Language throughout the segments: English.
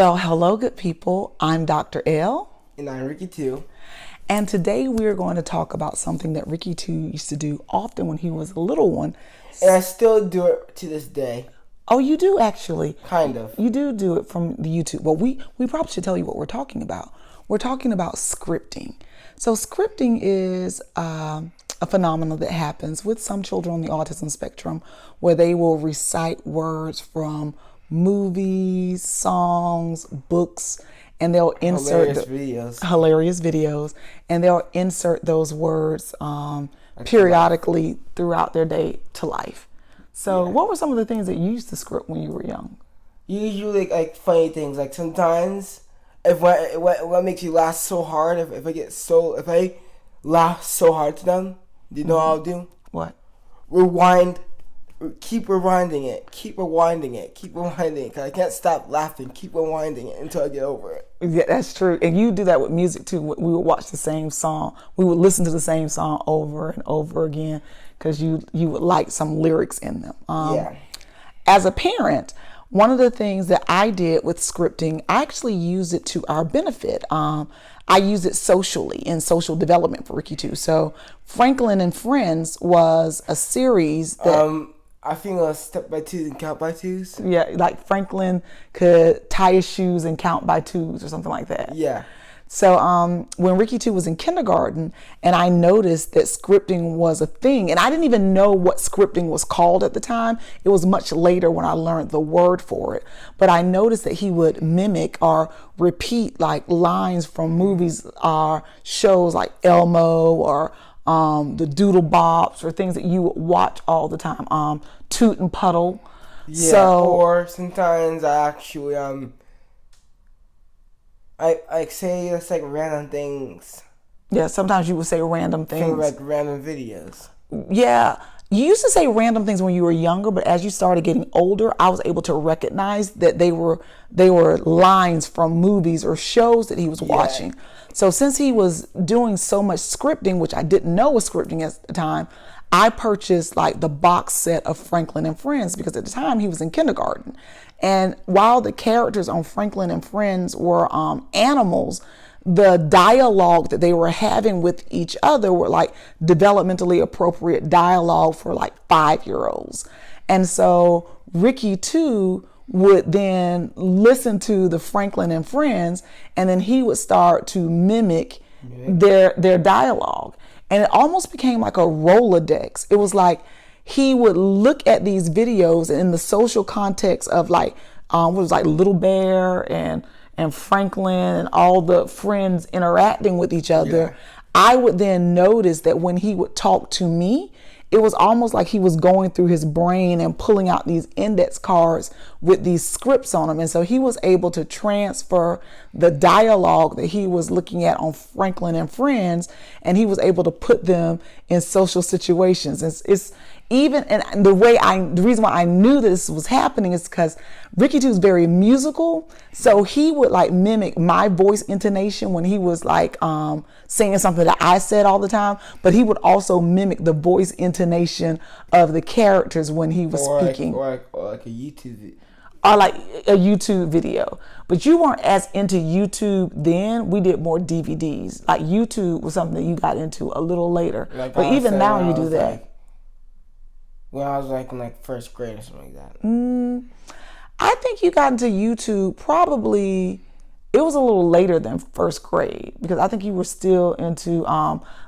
Well, hello, good people. I'm Dr. L. And I'm Ricky too. And today we are going to talk about something that Ricky too used to do often when he was a little one. And I still do it to this day. Oh, you do actually? Kind of. You do it from the YouTube. Well, we probably should tell you what we're talking about. We're talking about scripting. So scripting is a phenomenon that happens with some children on the autism spectrum where they will recite words from movies, songs, books, and they'll insert hilarious videos, and they'll insert those words periodically throughout their day to life. So what were some of the things that you used to script when you were young? Usually like funny things. Like sometimes if what makes you laugh so hard, if I laugh so hard to them, do you know what I'll do? What? Keep rewinding it, because I can't stop laughing. Keep rewinding it until I get over it. Yeah, that's true. And you do that with music too. We would watch the same song. We would listen to the same song over and over again because you would like some lyrics in them. As a parent, one of the things that I did with scripting, I actually use it to our benefit. I use it socially in social development for Ricky too. So Franklin and Friends was a series that I think it was step by twos and count by twos. Yeah, like Franklin could tie his shoes and count by twos or something like that. Yeah. So when Ricky 2 was in kindergarten and I noticed that scripting was a thing, and I didn't even know what scripting was called at the time. It was much later when I learned the word for it. But I noticed that he would mimic or repeat like lines from movies or shows like Elmo or the Doodle Bops or things that you would watch all the time. Toot and Puddle. Yeah, or sometimes I actually I say it's like random things. Yeah, sometimes you would say random things. From like random videos. Yeah. You used to say random things when you were younger, but as you started getting older, I was able to recognize that they were lines from movies or shows that he was watching. So since he was doing so much scripting, which I didn't know was scripting at the time, I purchased like the box set of Franklin and Friends because at the time he was in kindergarten. And while the characters on Franklin and Friends were animals, the dialogue that they were having with each other were like developmentally appropriate dialogue for like 5-year-olds. And so Ricky too would then listen to the Franklin and Friends, and then he would start to mimic their dialogue. And it almost became like a Rolodex. It was like he would look at these videos in the social context of like, what was like Little Bear and Franklin and all the friends interacting with each other. Yeah. I would then notice that when he would talk to me, it was almost like he was going through his brain and pulling out these index cards with these scripts on them. And so he was able to transfer the dialogue that he was looking at on Franklin and Friends, and he was able to put them in social situations. It's even, and the reason why I knew this was happening is because Ricky 2 is very musical. So he would like mimic my voice intonation when he was like saying something that I said all the time, but he would also mimic the voice intonation of the characters when he was speaking. Or like a YouTube video. Or like a YouTube video. But you weren't as into YouTube then. We did more DVDs. Like YouTube was something that you got into a little later. Like but even now you do that. Like, when I was like in like first grade or something like that. I think you got into YouTube probably, it was a little later than first grade because I think you were still into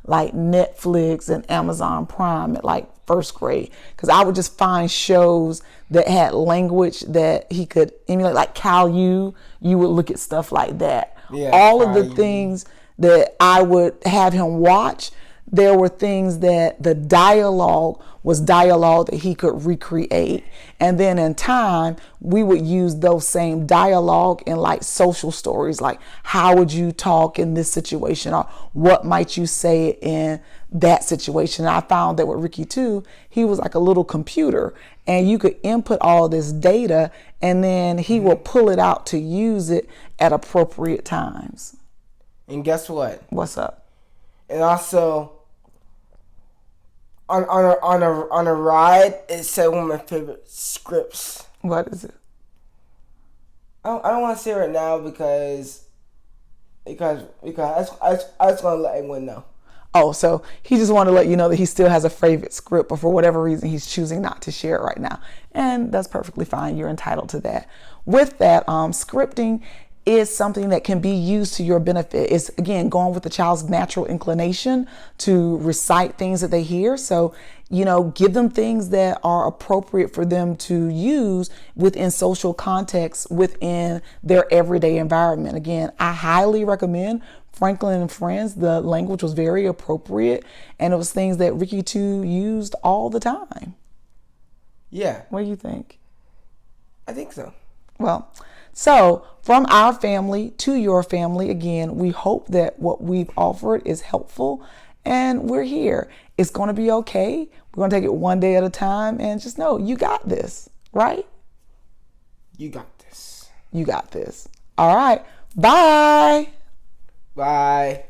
like Netflix and Amazon Prime at like first grade, because I would just find shows that had language that he could emulate, like Caillou. You would look at stuff like that. Yeah, all of the things that I would have him watch, there were things that the dialogue was dialogue that he could recreate. And then in time, we would use those same dialogue in like social stories, like how would you talk in this situation, or what might you say in that situation. And I found that with Ricky too, he was like a little computer, and you could input all this data and then he will pull it out to use it at appropriate times. And guess what? What's up? And also, on a ride, it said one of my favorite scripts. What is it? I don't want to say it right now because I just want to let everyone know. Oh, so he just wanted to let you know that he still has a favorite script, but for whatever reason, he's choosing not to share it right now. And that's perfectly fine. You're entitled to that. With that, scripting is something that can be used to your benefit. It's, again, going with the child's natural inclination to recite things that they hear. So, give them things that are appropriate for them to use within social contexts, within their everyday environment. Again, I highly recommend Franklin and Friends. The language was very appropriate, and it was things that Ricky too used all the time. Yeah, What do you think? I think so. Well, so from our family to your family, again, we hope that what we've offered is helpful, and we're here. It's going to be okay. We're going to take it one day at a time, and just know you got this, right? You got this. You got this. All right. Bye. Bye.